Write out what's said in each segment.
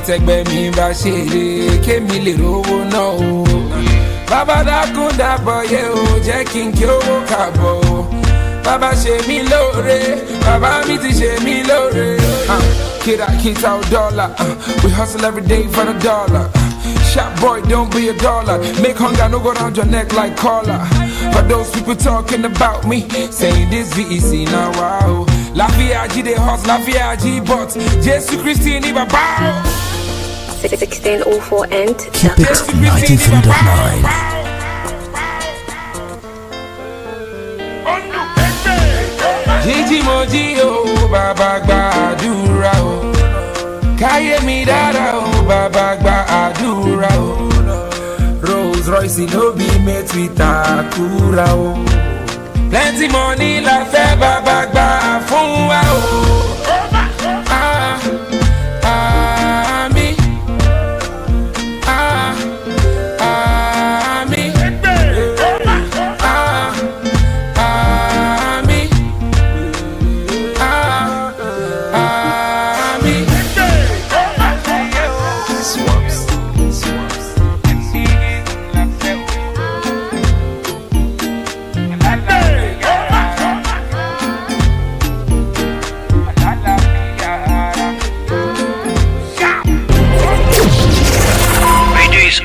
tẹ́gbẹ́ mi bá ṣeré kémi lè rówó náà o. Bàbá dákun dábọ̀ yẹ o jẹ́ kí n kí owó kàbọ̀ o. Bàbá ṣe mí lóore, bàbá mi ti ṣe mí lóore. Kita dollar, we hustle every day for the dollar. Shop boy, don't be a dollar. Make hunger no go round your neck like collar. For those people talking about me, saying this VEC now wow. La Viaji they hustle, La Viaji but Jesus Christi ni babao. 1604 and keep it 93.9. Gigi Moji oh, Baba Gbadura oh. Kaye mi dada oh, Baba Gbadura oh. Rolls Royce no be met with Akura oh. Plenty money la fe Baba Gba fun wa oh.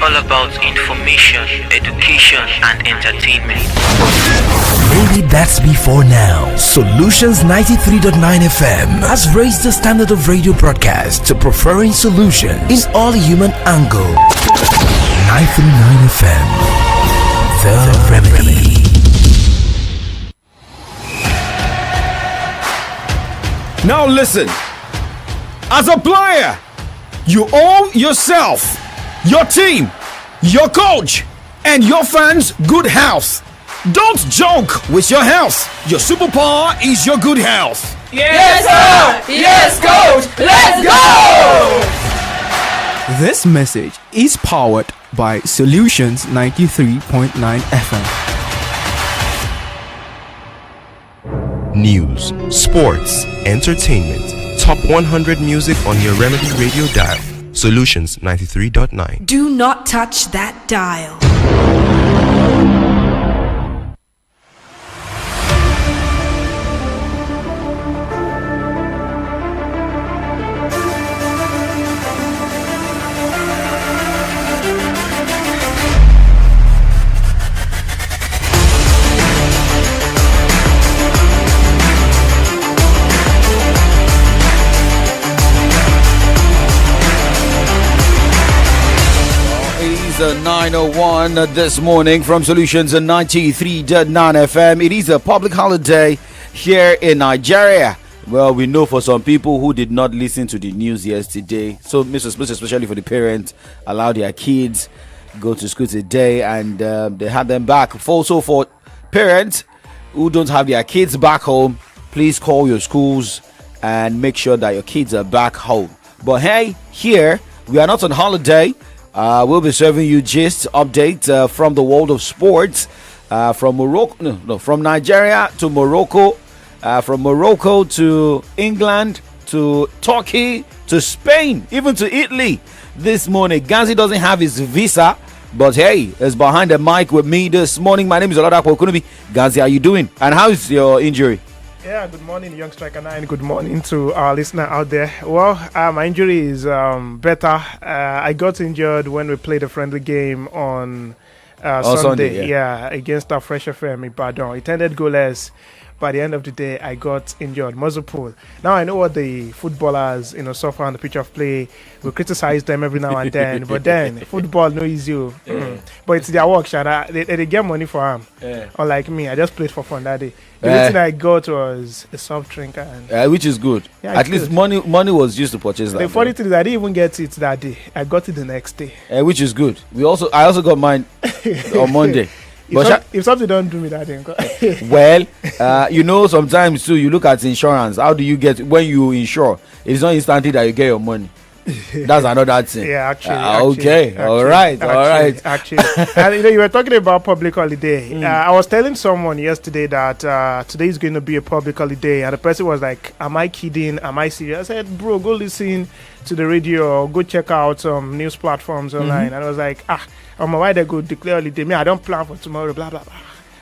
All about information, education, and entertainment. Maybe that's before now. Solutions 93.9 FM has raised the standard of radio broadcast to preferring solutions in all human angle. 939 FM, the remedy. Now listen, as a player, you owe yourself, your team, your coach, and your fans good health. Don't joke with your health. Your superpower is your good health. Yes, sir! Yes, coach! Let's go! This message is powered by Solutions 93.9 FM. News, sports, entertainment, top 100 music on your Remedy Radio dial. Solutions 93.9. Do not touch that dial. The 9:01 this morning from Solutions 93.9 FM. It is a public holiday here in Nigeria. Well, we know for some people who did not listen to the news yesterday, so especially for the parents, allow their kids go to school today, and they had them back. Also for parents who don't have their kids back home, please call your schools and make sure that your kids are back home. But hey, here we are not on holiday. We'll be serving you gist update from the world of sports, from from Nigeria to Morocco, from Morocco to England to Turkey to Spain, even to Italy. This morning, Ganzi doesn't have his visa, but hey, is behind the mic with me this morning. My name is Oladapo Okunubi. Ganzi, how you doing? And how is your injury? Yeah, good morning, Young Striker 9. Good morning to our listener out there. Well, my injury is better. I got injured when we played a friendly game on Sunday. Against our Fresh FM in Badon. It ended goalless. By the end of the day, I got injured, muzzle pull. Now I know what the footballers, suffer on the pitch of play. We criticize them every now and then, but then football no easy. But it's their work, Shada. They get money for them. Unlike me, I just played for fun that day. The only thing I got was a soft drink, which is good. Yeah, at least money was used to purchase that. The funny thing is, I didn't even get it that day. I got it the next day. Which is good. I also got mine on Monday. If something don't do me that day, well, sometimes too you look at insurance. How do you get when you insure? It's not instantly that you get your money. That's another thing. Yeah, actually. Okay. All right. Actually. And you were talking about public holiday. I was telling someone yesterday that today is going to be a public holiday, and the person was like, "Am I kidding? Am I serious?" I said, "Bro, go listen to the radio or go check out some news platforms online." And I was like, why they go declare holiday? Me, I don't plan for tomorrow, blah blah blah.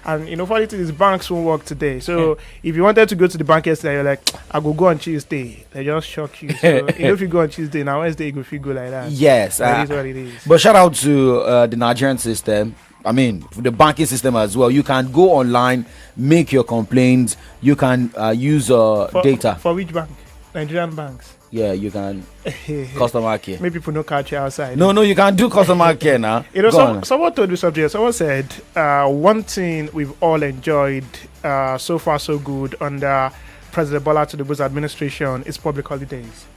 And funny thing is, banks won't work today. So if you wanted to go to the bank yesterday, you're like, I go on Tuesday. They just shock you. So if you go on Tuesday, now Wednesday you go like that. Yes, that is what it is. But shout out to the Nigerian system. I mean, the banking system as well. You can go online, make your complaints. You can use data. For which bank? Nigerian banks. Yeah, you can. Customer care. Maybe people don't catch you outside. No, you can't do customer care now. Someone told me something. Someone said one thing we've all enjoyed so far so good under President Bola Tinubu's administration is public holidays.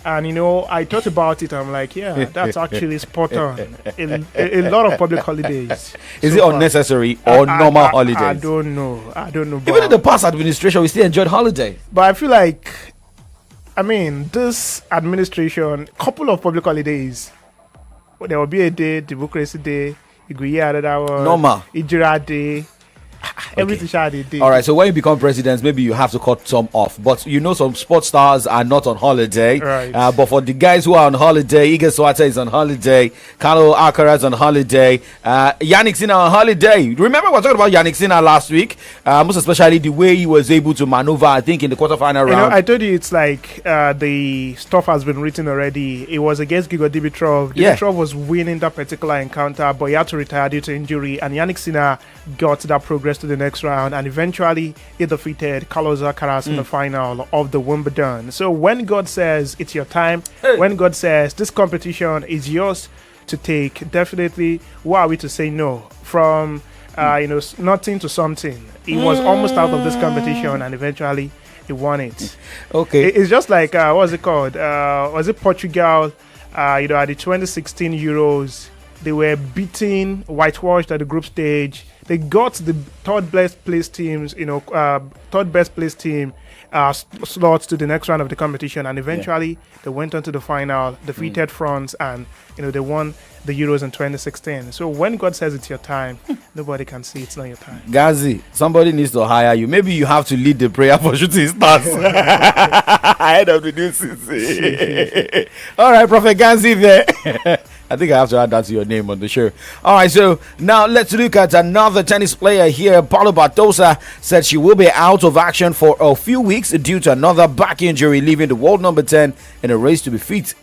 And I thought about it. I'm like, yeah, that's actually spot on. A lot of public holidays. Is it unnecessary or normal holidays? I don't know. Even in the past administration, we still enjoyed holiday. But I feel like, this administration, couple of public holidays, there will be a day, Democracy Day, you go hear another one, normal, Ijira Day, everything shall they do. All right, so when you become president, maybe you have to cut some off. But some sports stars are not on holiday. Right. But for the guys who are on holiday, Ige Swata is on holiday, Carlo Akara is on holiday, Yannick Sinner on holiday. Remember we were talking about Yannick Sinner last week, most especially the way he was able to maneuver, I think, in the quarterfinal round. I told you it's like the stuff has been written already. It was against Grigor Dimitrov. Dimitrov was winning that particular encounter, but he had to retire due to injury, and Yannick Sinner got that progress to the next round, and eventually he defeated Carlos Alcaraz in the final of the Wimbledon. So when God says it's your time, when God says this competition is yours to take, definitely who are we to say no? From nothing to something. He was almost out of this competition, and eventually he won it. Okay, it's just like what's it called? Was it Portugal? At the 2016 Euros, they were beaten, whitewashed at the group stage. They got the third best placed team slots to the next round of the competition, and eventually they went on to the final, defeated France, and they won the Euros in 2016. So when God says it's your time, nobody can say it's not your time. Gazi, somebody needs to hire you. Maybe you have to lead the prayer for shooting stars ahead of the new season. All right, Prophet Gazi there. I think I have to add that to your name on the show. All right, so now let's look at another tennis player here. Paula Badosa said she will be out of action for a few weeks due to another back injury, leaving the world number 10 in a race to be fit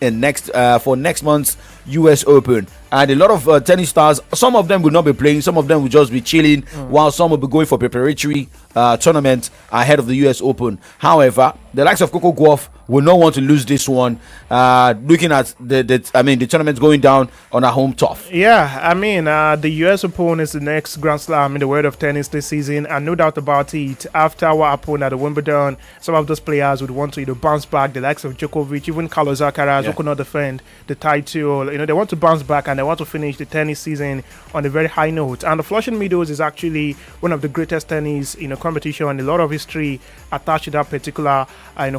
for next month's US Open. And a lot of tennis stars, some of them will not be playing, some of them will just be chilling, while some will be going for preparatory tournament ahead of the US Open. However, the likes of Coco Gauff will not want to lose this one, looking at the tournament going down on a home turf. Yeah, the US Open is the next Grand Slam in the world of tennis this season, and no doubt about it, after what happened at the Wimbledon, some of those players would want to bounce back. The likes of Djokovic, even Carlos Alcaraz, who could not defend the title, they want to bounce back and they want to finish the tennis season on a very high note. And the Flushing Meadows is actually one of the greatest tennis competition, a lot of history attached to that particular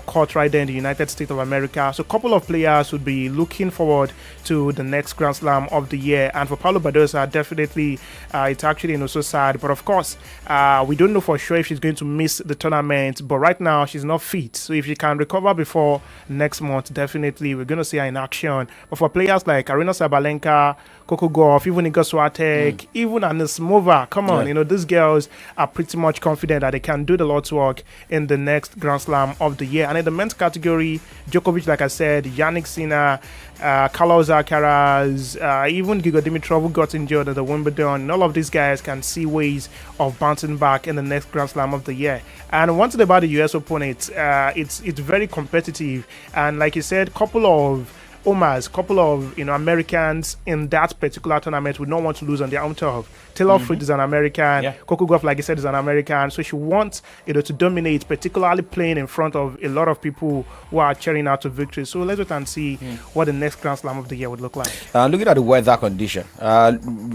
court right there in the United States of America. So a couple of players would be looking forward to the next Grand Slam of the year. And for Paula Badosa, definitely it's actually so sad. But of course, we don't know for sure if she's going to miss the tournament. But right now, she's not fit. So if she can recover before next month, definitely we're going to see her in action. But for players like Aryna Sabalenka, Coco Gauff, even Iga Swiatek, even Anisimova, come on, these girls are pretty much confident that they can do the Lord's work in the next Grand Slam of the year. And in the men's category, Djokovic, like I said, Yannick Sinner, Carlos Alcaraz, even Grigor Dimitrov, who got injured at the Wimbledon, all of these guys can see ways of bouncing back in the next Grand Slam of the year. And one thing about the US Open, it's very competitive. And like you said, couple of Americans in that particular tournament would not want to lose on their own turf. Taylor Fritz is an American. Coco Gauff, like I said, is an American. So she wants to dominate, particularly playing in front of a lot of people who are cheering out to victory. So let's wait and see what the next Grand Slam of the year would look like. Looking at the weather condition,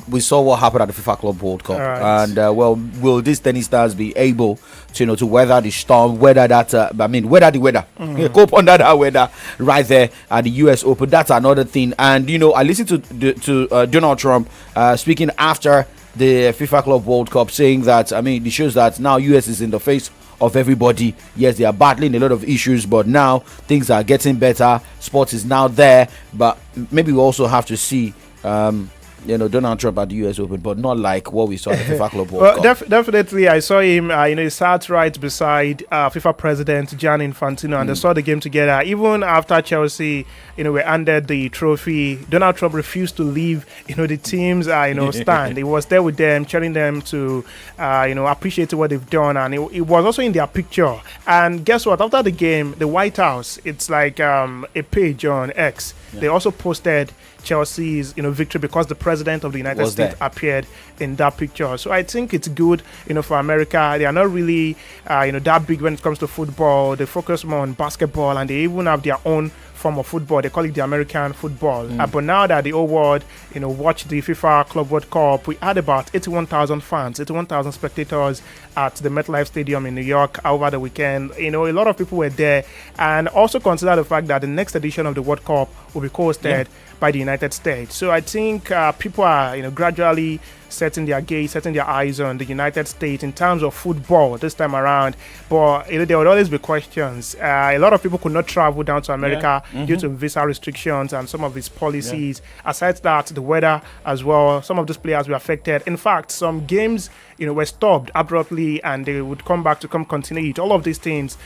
we saw what happened at the FIFA Club World Cup. Right. And will these tennis stars be able to weather the storm, weather the weather, cope under that weather right there at the US Open? open. That's another thing. And I listened to Donald Trump speaking after the FIFA Club World Cup, saying that it shows that now US is in the face of everybody. Yes, they are battling a lot of issues, but now things are getting better. Sports is now there, but maybe we also have to see Donald Trump at the US Open, but not like what we saw at the FIFA Club World Cup. Definitely, I saw him. He sat right beside FIFA President Gianni Infantino, and they saw the game together. Even after Chelsea, were handed the trophy, Donald Trump refused to leave. The teams, stand. He was there with them, cheering them to, appreciate what they've done, and it was also in their picture. And guess what? After the game, the White House, it's like a page on X. Yeah. They also posted Chelsea's victory because the president of the United States appeared in that picture. So I think it's good for America. They are not really that big when it comes to football. They focus more on basketball, and they even have their own form of football. They call it the American football. But now that the whole world watched the FIFA Club World Cup, we had about 81,000 fans, 81,000 spectators at the MetLife Stadium in New York over the weekend. A lot of people were there, and also consider the fact that the next edition of the World Cup will be hosted by the United States. So I think people are gradually setting their gaze, setting their eyes on the United States in terms of football this time around. But there would always be questions. A lot of people could not travel down to America due to visa restrictions and some of these policies. Aside that, the weather as well, some of those players were affected. In fact, some games were stopped abruptly, and they would come back to continue it. All of these things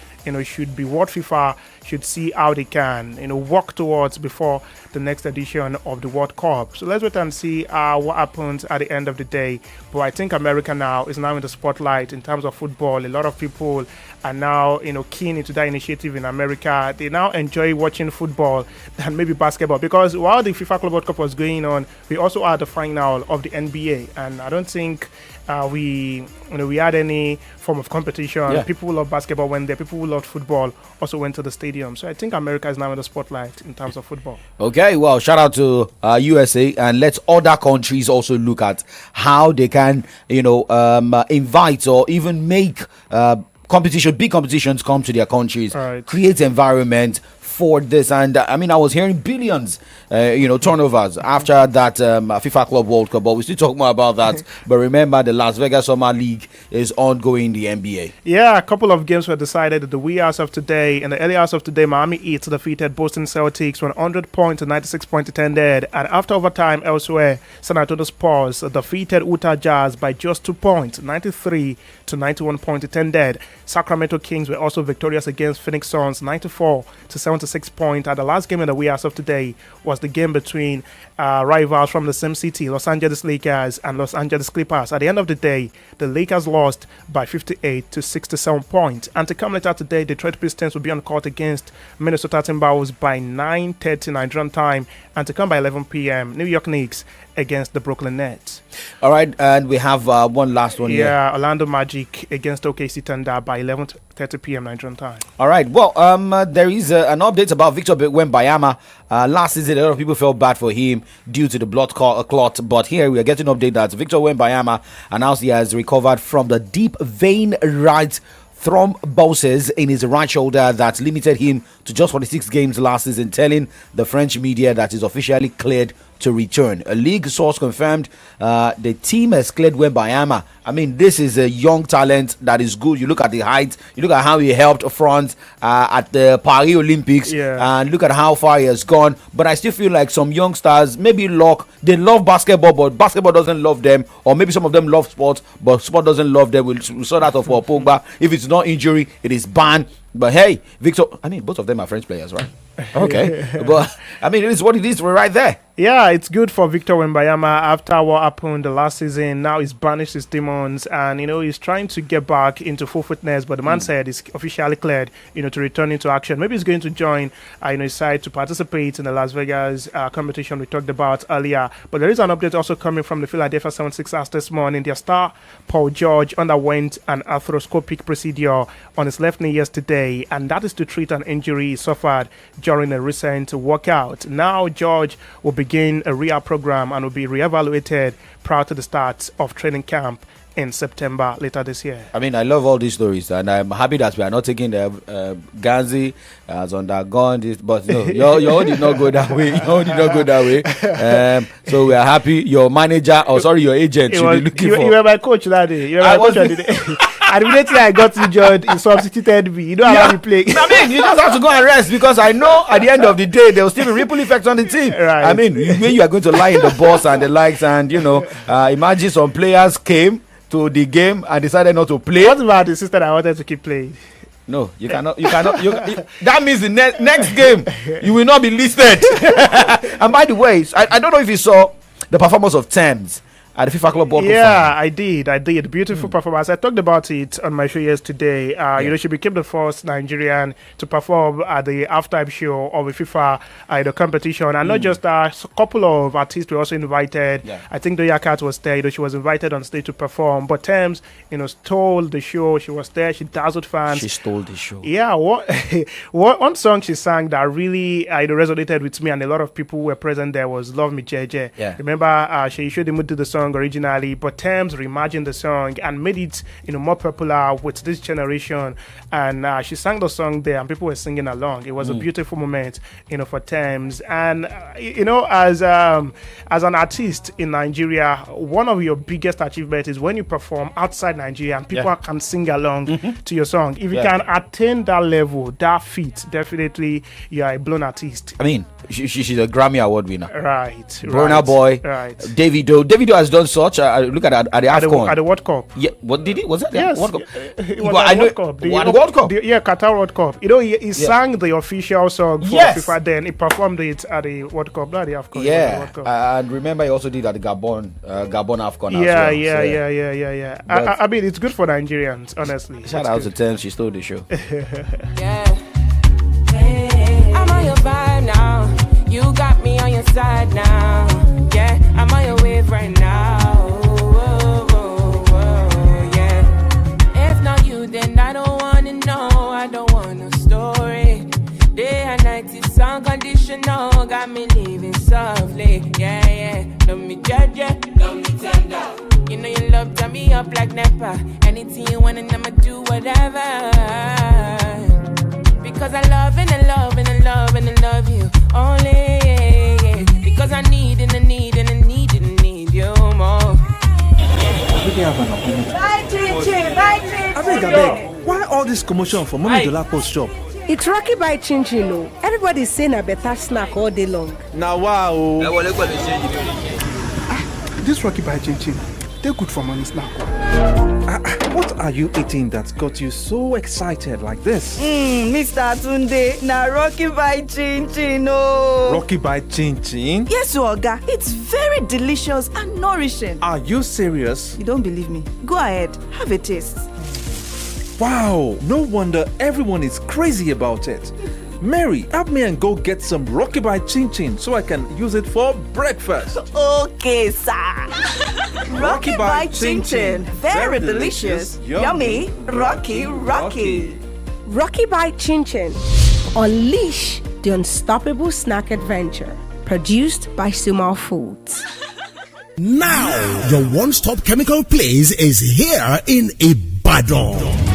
should be what FIFA should see how they can work towards before the next edition of the World Cup. So let's wait and see what happens at the end of the day. But I think America now is now in the spotlight in terms of football. A lot of people are now keen into that initiative in America. They now enjoy watching football than maybe basketball, because while the FIFA Club World Cup was going on, we also had the final of the NBA, and I don't think we had any form of competition. People who love basketball went there. People who loved football also went to the stadium. So I think America is now in the spotlight in terms of football. Okay, well, shout out to USA, and let other countries also look at how they can, invite or even make big competitions come to their countries, create environment for this. And I was hearing billions turnovers after that FIFA Club World Cup, but we still talk more about that. But remember, the Las Vegas Summer League is ongoing in the NBA. Yeah, a couple of games were decided at the wee hours of today. In the early hours of today, Miami Heat defeated Boston Celtics 100 points to 96 points attended. And after overtime elsewhere, San Antonio Spurs defeated Utah Jazz by just 2 points, 93 to 91 points attended. Sacramento Kings were also victorious against Phoenix Suns, 94 to 76 points. And the last game in the wee hours of today was the game between rivals from the same city, Los Angeles Lakers and Los Angeles Clippers. At the end of the day, the Lakers lost by 58 to 67 points. And to come later today, Detroit Pistons will be on court against Minnesota Timberwolves by 9:30 Nigerian time. And to come by 11 p.m., New York Knicks against the Brooklyn Nets. All right, and we have one last one here. Yeah, Orlando Magic against OKC Thunder by 11:30 p.m. Nigerian time. All right, well, there is an update about Victor Wembanyama. Last season, a lot of people felt bad for him due to the blood clot, but here we are getting an update that Victor Wembanyama announced he has recovered from the deep vein right thrombosis in his right shoulder that limited him to just 46 games last season, telling the French media that he's officially cleared to return. A league source confirmed the team has cleared Wembanyama. This is a young talent that is good. You look at the height, you look at how he helped France at the Paris Olympics, and look at how far he has gone. But I still feel like some youngsters, maybe luck, they love basketball, but basketball doesn't love them, or maybe some of them love sports, but sport doesn't love them. We saw that of Pogba. If it's not injury, it is banned. But hey, Victor, both of them are French players, right? Okay. But it is what it is. We're right there. Yeah, it's good for Victor Wembanyama after what happened the last season. Now he's banished his demons, and he's trying to get back into full fitness. But the man said he's officially cleared, to return into action. Maybe he's going to join, his side to participate in the Las Vegas competition we talked about earlier. But there is an update also coming from the Philadelphia 76ers this morning. Their star Paul George underwent an arthroscopic procedure on his left knee yesterday, and that is to treat an injury he suffered during a recent workout. Now George will begin a rehab program and will be reevaluated prior to the start of training camp in September later this year. I mean, I love all these stories, and I'm happy that we are not taking the Ganzi has undergone this, but no, your own did not go that way. Your own did not go that way. So we are happy. Your manager, your agent, should be looking for. You were my coach that day. You were my coach that day. And immediately I got injured, he substituted me. You don't allow me play. I mean, you just have to go and rest, because I know at the end of the day there will still be ripple effects on the team. Right. I mean, when you are going to lie in the box and the likes, and imagine some players came to the game and decided not to play. What about the sister that wanted to keep playing? No, you cannot. That means the next game you will not be listed. And by the way, I don't know if you saw the performance of Thames at the FIFA Club World Cup. Yeah, I did. Beautiful performance. I talked about it on my show yesterday. She became the first Nigerian to perform at the halftime show of the FIFA competition. And not just a couple of artists were also invited. Yeah. I think Doja Cat was there. She was invited on stage to perform. But Thames, stole the show. She was there. She dazzled fans. She stole the show. Yeah. One song she sang that really resonated with me, and a lot of people who were present there, was "Love Me Jeje." Yeah. Remember, she showed him do the song originally, but Thames reimagined the song and made it more popular with this generation, and she sang the song there and people were singing along. It was a beautiful moment for Thames. And as an artist in Nigeria, one of your biggest achievements is when you perform outside Nigeria and people can sing along to your song. If you can attain that level, that feat, definitely you are a blown artist. I mean, she's a Grammy Award winner, right? Burna Boy, right? Davido has done such. Look at the AFCON. At the World Cup. Yeah, what did he? Was that? Yes, World Cup? It was at the World Cup. The World Cup. Qatar World Cup. He sang the official song for FIFA. Then he performed it at the World Cup, not the AFCON. Yeah, the World Cup. And remember, he also did at the Gabon AFCON. Yeah. I mean, it's good for Nigerians, honestly. Shout out to Thames. She stole the show. I'm on your vibe now. You got me on your side now. Yeah, I'm on your wave right now. Yeah. If not you, then I don't wanna know. I don't want no story. Day and night it's unconditional. Got me living softly. Yeah. Love me judge, love me tender. You know you love turn me up like Nepa. Anything you want and I'ma do whatever. Because I love and I love and I love and I love you only, because I need and I need and I need and I need you more. Bye, Chin. I beg. Why all this commotion for Mommy Dolapo's shop? It's Rocky by Chin Chin. Everybody's saying a better snack all day long. Now wow. This Rocky by Chin Chin, they're good for money snack. What are you eating that got you so excited like this? Mr. Tunde, na Rocky by Chin Chin, oh. Rocky by Chin Chin? Yes, Oga. It's very delicious and nourishing. Are you serious? You don't believe me? Go ahead, have a taste. Wow, no wonder everyone is crazy about it. Mary, help me and go get some Rocky by Chin Chin so I can use it for breakfast. Okay, sir. Rocky by Chin Chin. Very delicious. Yummy. Rocky. Rocky by Chin Chin. Unleash the unstoppable snack adventure. Produced by Sumal Foods. Now, your one-stop chemical place is here in Ibadan.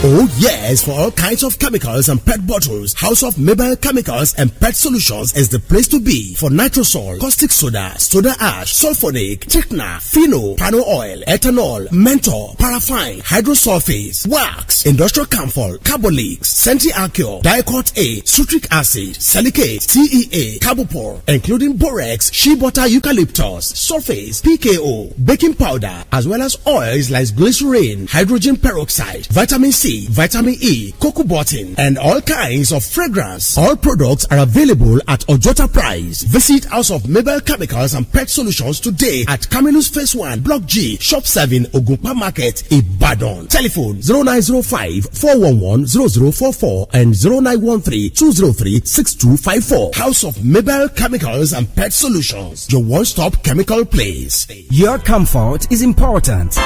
Oh yes, for all kinds of chemicals and pet bottles, House of Mabel Chemicals and Pet Solutions is the place to be. For nitrosol, caustic soda, soda ash, sulfonic, Techna, Fino, Pano oil, ethanol, menthol, paraffine, hydrosulfates, wax, industrial camphor, carbolics, Centiacure, Diacort A, citric acid, silicate, TEA, Carbopor, including borax, shea butter eucalyptus, sulfates, PKO, baking powder, as well as oils like glycerin, hydrogen peroxide, vitamin C, vitamin E, cocoa button, and all kinds of fragrance. All products are available at Ojota price. Visit House of Mabel Chemicals and Pet Solutions today at Camillus Phase 1, Block G, Shop 7, Ogunpa Market, Ibadan. Telephone 0905-411-0044 and 0913-203-6254. House of Mabel Chemicals and Pet Solutions, your one-stop chemical place. Your comfort is important.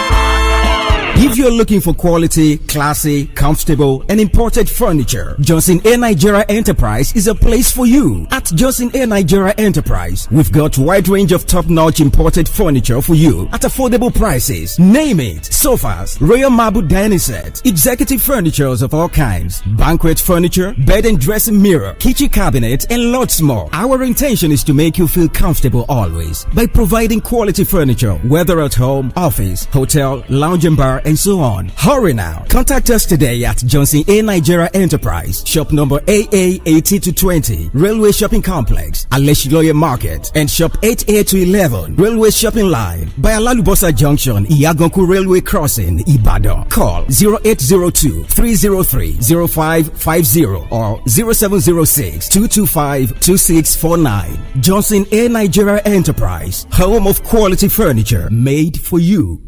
If you're looking for quality, classy, comfortable, and imported furniture, Johnson A. Nigeria Enterprise is a place for you. At Johnson A. Nigeria Enterprise, we've got wide range of top-notch imported furniture for you at affordable prices. Name it: sofas, royal marble dining set, executive furnitures of all kinds, banquet furniture, bed and dressing mirror, kitchen cabinet, and lots more. Our intention is to make you feel comfortable always by providing quality furniture, whether at home, office, hotel, lounge and bar, and so on. Hurry now. Contact us today at Johnson A. Nigeria Enterprise, shop number AA 80-20, Railway Shopping Complex, Aleshiloye Market, and shop 8A-11, Railway Shopping Line, by Alalubosa Junction, Iyaganku Railway Crossing, Ibadan. Call 0802-303-0550 or 0706-225-2649. Johnson A. Nigeria Enterprise, home of quality furniture made for you.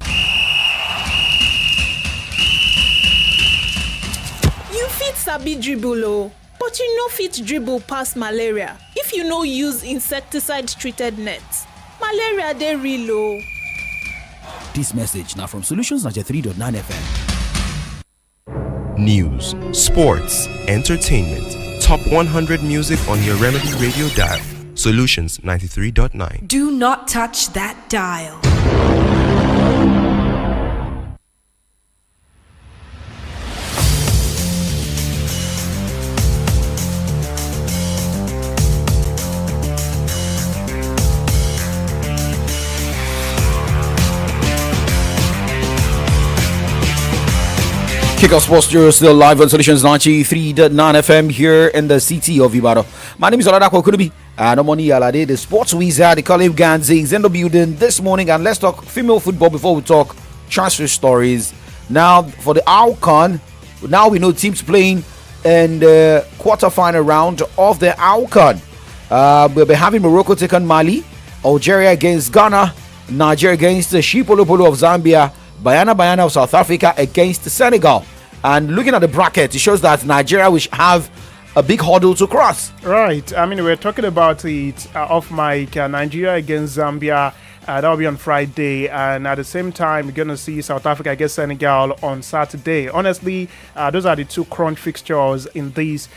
Sabi dribble o, but you no fit dribble past malaria if you no use insecticide treated nets. Malaria dey real o. This message now from Solutions 93.9 FM. News, sports, entertainment, top 100 music on your Remedy Radio dial. Solutions 93.9. Do not touch that dial. Kickoff Sports Studio still live on Solutions 93.9 FM here in the city of Ibadan. My name is Oladako Kunubi and I'm on Yalade, the sports wizard, the Caleb Ganzi is in the building this morning, and let's talk female football before we talk transfer stories. Now, for the AFCON, now we know teams playing in the quarterfinal round of the AFCON. We'll be having Morocco take on Mali, Algeria against Ghana, Nigeria against the Shipolopolo of Zambia, Bayana of South Africa against Senegal. And looking at the bracket, it shows that Nigeria will have a big hurdle to cross. Right. I mean, we're talking about it off mic. Nigeria against Zambia. That'll be on Friday, and at the same time, we're going to see South Africa against Senegal on Saturday. Honestly, those are the two crunch fixtures in this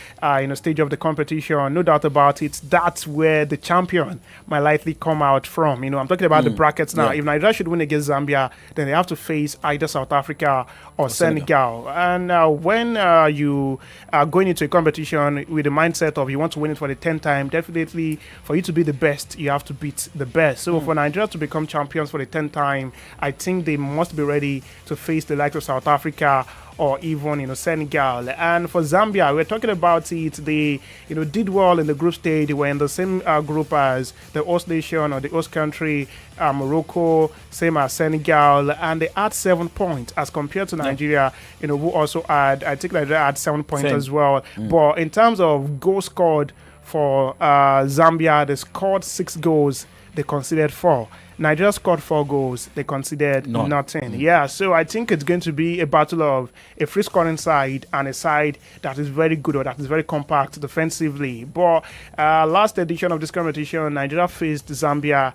stage of the competition. No doubt about it. That's where the champion might likely come out from. I'm talking about the brackets now. Yeah. If Nigeria should win against Zambia, then they have to face either South Africa or Senegal. And when you are going into a competition with the mindset of you want to win it for the 10th time, definitely for you to be the best, you have to beat the best. So for Nigeria to become champions for the 10th time, I think they must be ready to face the likes of South Africa or even Senegal. And for Zambia, we're talking about it. They did well in the group stage. They were in the same group as the host nation or the host country, Morocco, same as Senegal, and they had 7 points as compared to Nigeria, who also had, I think Nigeria had 7 points as well. But in terms of goals scored for Zambia, they scored 6 goals. They conceded 4. Nigeria scored 4 goals. They conceded nothing. Yeah, so I think it's going to be a battle of a free scoring side and a side that is very good or that is very compact defensively. But last edition of this competition, Nigeria faced Zambia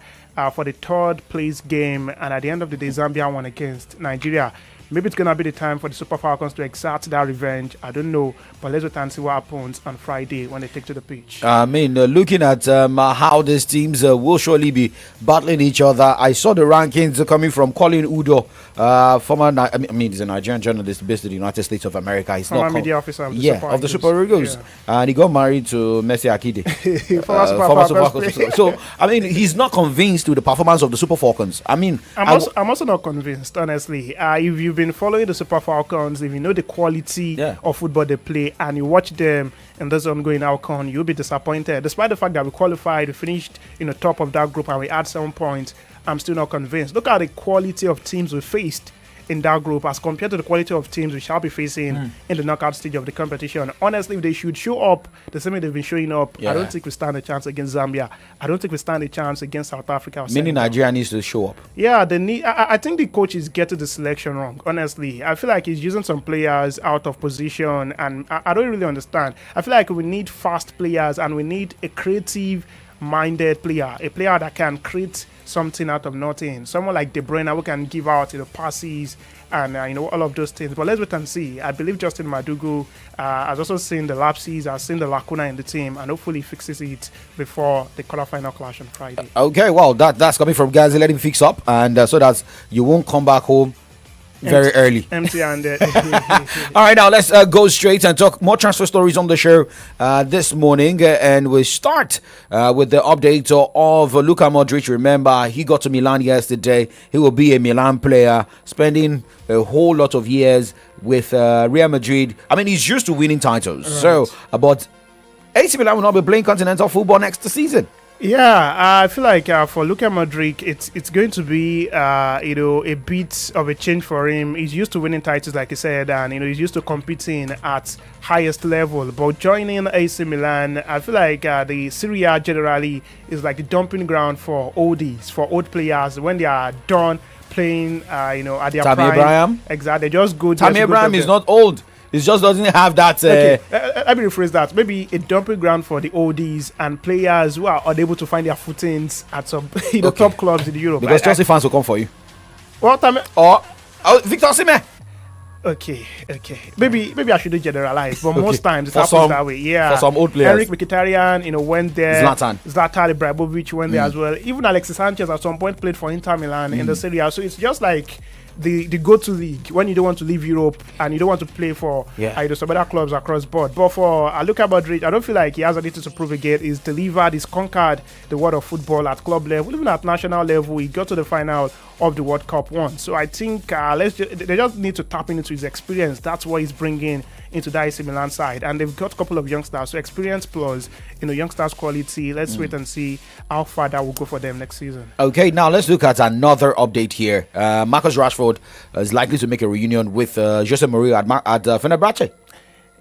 for the 3rd place game, and at the end of the day, Zambia won against Nigeria. Maybe it's going to be the time for the Super Falcons to exact that revenge. I don't know. But let's wait and see what happens on Friday when they take to the pitch. I mean, looking at how these teams will surely be battling each other, I saw the rankings coming from Colin Udo, former, he's a Nigerian journalist based in the United States of America. He's former media officer of the Super Eagles. Yeah. And he got married to Messi Akide. former Super Falcons. So, I mean, he's not convinced with the performance of the Super Falcons. I mean, I'm also not convinced, honestly. If you've been following the Super Falcons, if you know the quality of football they play and you watch them in this ongoing AFCON, you'll be disappointed. Despite the fact that we qualified, we finished top of that group and we had 7 points, I'm still not convinced. Look at the quality of teams we faced in that group as compared to the quality of teams we shall be facing in the knockout stage of the competition. Honestly, if they should show up the same way they've been showing up, I don't think we stand a chance against Zambia. I don't think we stand a chance against South Africa. Meaning Nigeria needs to show up. Yeah, they need. I think the coach is getting the selection wrong. Honestly, I feel like he's using some players out of position, and I don't really understand. I feel like we need fast players and we need a creative minded player, a player that can create something out of nothing. Someone like De Bruyne who can give out passes and all of those things. But let's wait and see. I believe Justin Madugu has also seen the lapses, has seen the lacuna in the team, and hopefully fixes it before the quarterfinal clash on Friday. Okay, well, that's coming from guys. Let him fix up, and so that you won't come back home very early. Empty-handed. All right, now let's go straight and talk more transfer stories on the show this morning. And we start with the update of Luka Modric. Remember, he got to Milan yesterday. He will be a Milan player, spending a whole lot of years with Real Madrid. I mean, he's used to winning titles. Right. So, but AC Milan will not be playing continental football next season. Yeah, I feel like for Luka Modric, it's going to be a bit of a change for him. He's used to winning titles, like I said, and he's used to competing at highest level. But joining AC Milan, I feel like the Serie A generally is like the dumping ground for oldies, for old players when they are done playing. At their Tammy prime. Abraham. Exactly, they just go. Tammy Abraham is not old. It just doesn't have that. Okay, let me rephrase that. Maybe a dumping ground for the oldies and players who are unable to find their footings at some top clubs in Europe. Because Chelsea fans will come for you. What time? Or Victor Osimhen. Okay. Maybe I shouldn't generalize, but most times it happens that way. Yeah. For some old players. Henrik Mkhitaryan, went there. Zlatan Ibrahimovic went there as well. Even Alexis Sanchez at some point played for Inter Milan in the Serie A. So it's just like the go-to league when you don't want to leave Europe and you don't want to play for some other clubs across board. But for Luka Modric, I don't feel like he has anything to prove again. He's delivered, he's conquered the world of football at club level, even at national level. He got to the final of the World Cup once. So I think they just need to tap into his experience. That's what he's bringing into the AC Milan side, and they've got a couple of youngsters. So experience plus youngsters quality. Let's wait and see how far that will go for them next season. Okay, now let's look at another update here. Marcus Rashford is likely to make a reunion with Jose Mourinho at Fenerbahce.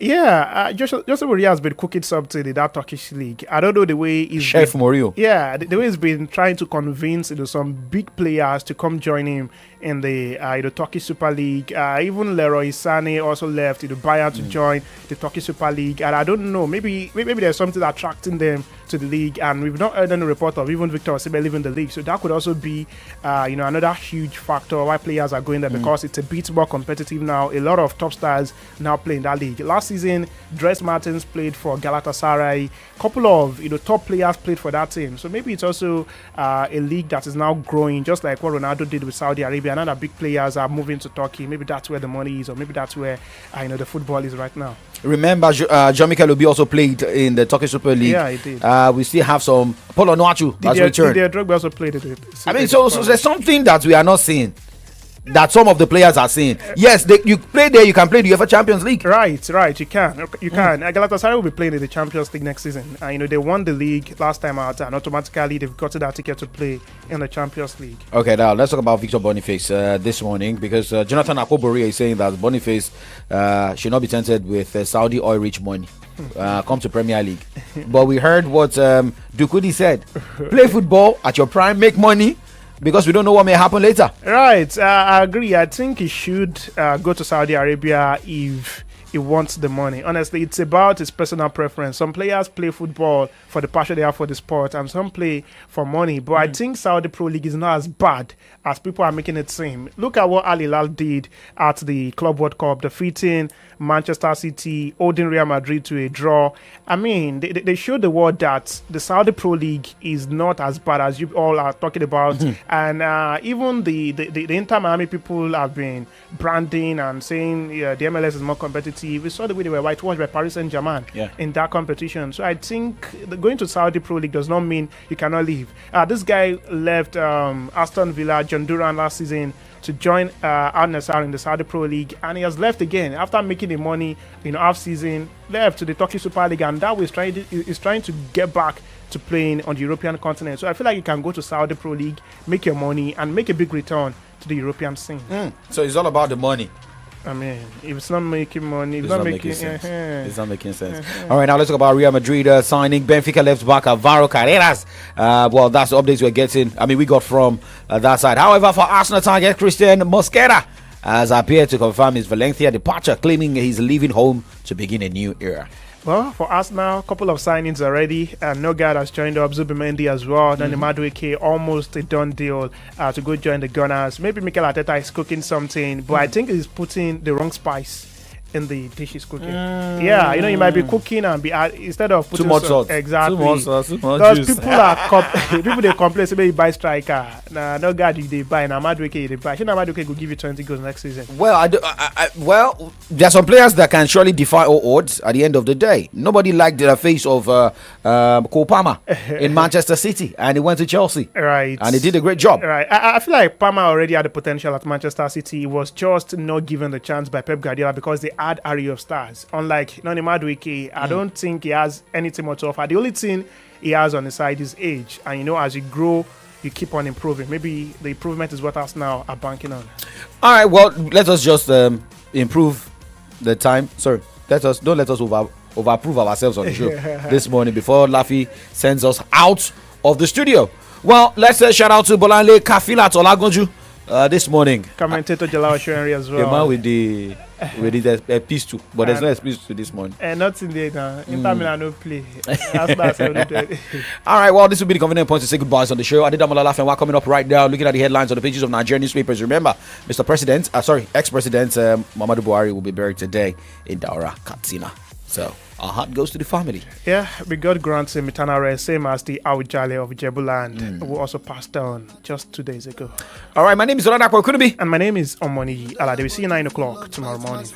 Yeah, Jose Mourinho has been cooking something in that Turkish league. I don't know the way he's Chef Mourinho. Yeah, the way he's been trying to convince some big players to come join him in the Turkish Super League. Even Leroy Sané also left Bayern to join the Turkish Super League. And I don't know, maybe there's something attracting them to the league, and we've not heard any report of even Victor Osimhen leaving the league. So that could also be another huge factor why players are going there, because it's a bit more competitive now. A lot of top stars now play in that league. Last season, Dries Mertens played for Galatasaray. A couple of top players played for that team. So maybe it's also a league that is now growing, just like what Ronaldo did with Saudi Arabia. Another big players are moving to Turkey. Maybe that's where the money is, or maybe that's where the football is right now. Remember, Jean-Michel Obi also played in the Turkish Super League. Yeah, he did. We still have some. Paulo Onuachu has returned. Didier Drogba also played it. I mean, so there's something that we are not seeing, that some of the players are seeing. Yes, you play there, you can play the UEFA Champions League. Right, you can. Galatasaray will be playing in the Champions League next season. They won the league last time out, and automatically they've got that ticket to play in the Champions League. Okay, now let's talk about Victor Boniface this morning, because Jonathan Akpobori is saying that Boniface should not be tempted with Saudi oil-rich money. Come to Premier League. But we heard what Dukudi said. Play football at your prime, make money, because we don't know what may happen later. Right, I agree. I think he should go to Saudi Arabia if he wants the money. Honestly, it's about his personal preference. Some players play football for the passion they have for the sport, and some play for money. But I think Saudi Pro League is not as bad as people are making it seem. Look at what Al Hilal did at the Club World Cup, defeating Manchester City, holding Real Madrid to a draw. I mean, they showed the world that the Saudi Pro League is not as bad as you all are talking about. And even the Inter Miami people have been branding and saying the MLS is more competitive. We saw the way they were whitewashed by Paris Saint-Germain in that competition. So I think going to Saudi Pro League does not mean you cannot leave. This guy left Aston Villa, John Duran last season to join Al Nassr in the Saudi Pro League, and he has left again after making the money half season, left to the Turkish Super League, and that way he's trying to get back to playing on the European continent. So I feel like you can go to Saudi Pro League, make your money, and make a big return to the European scene. So it's all about the money. I mean, if it's not making money, it's not making sense. It's not making sense. All right, now let's talk about Real Madrid signing Benfica left back Alvaro Carreras. Well, that's the updates we're getting. I mean, we got from that side. However, for Arsenal target Christian Mosquera has appeared to confirm his Valencia departure, claiming he's leaving home to begin a new era. Well, for us now, a couple of signings already. Nogard has joined up, Zubimendi as well. Then the Madueke, almost a done deal to go join the Gunners. Maybe Mikel Arteta is cooking something, but I think he's putting the wrong spice in the dish he's cooking. Yeah, you might be cooking and be instead of putting too much salt. Exactly. Too much salt, too much because juice. people they complain say you buy striker. Nah, Nogard they buy, now Madueke they buy. Madueke will give you 20 goals next season. Well, well, there are some players that can surely defy all odds at the end of the day. Nobody liked the face of Cole Palmer in Manchester City, and he went to Chelsea. Right. And he did a great job. Right. I feel like Palmer already had the potential at Manchester City. He was just not given the chance by Pep Guardiola because they had array of stars. Unlike Noni Madueke, I don't think he has anything more to offer. The only thing he has on the side is age. And as you grow, you keep on improving. Maybe the improvement is what us now are banking on. All right, well, let us just improve the time. Sorry, don't let us over-approve ourselves on the show this morning before Laffy sends us out of the studio. Well, let's shout out to Bolanle Kafila Olagunju this morning. Commentator Jalal Shoenri as well. The man with the pistol, but there's no pistol this morning. And not in there now. Inter Milan no play. That's all right, well, this will be the convenient point to say goodbyes on the show. Adedamola Lafen, we're coming up right now, looking at the headlines on the pages of Nigerian newspapers. Remember, ex-President Muhammadu Buhari will be buried today in Daura, Katsina. So our heart goes to the family. Yeah, we God grants him eternal rest, same as the Awujale of Jebuland, who also passed on just 2 days ago. All right, my name is Oladapo Okunubi. And my name is Omoni Alade. We see you 9 o'clock tomorrow morning.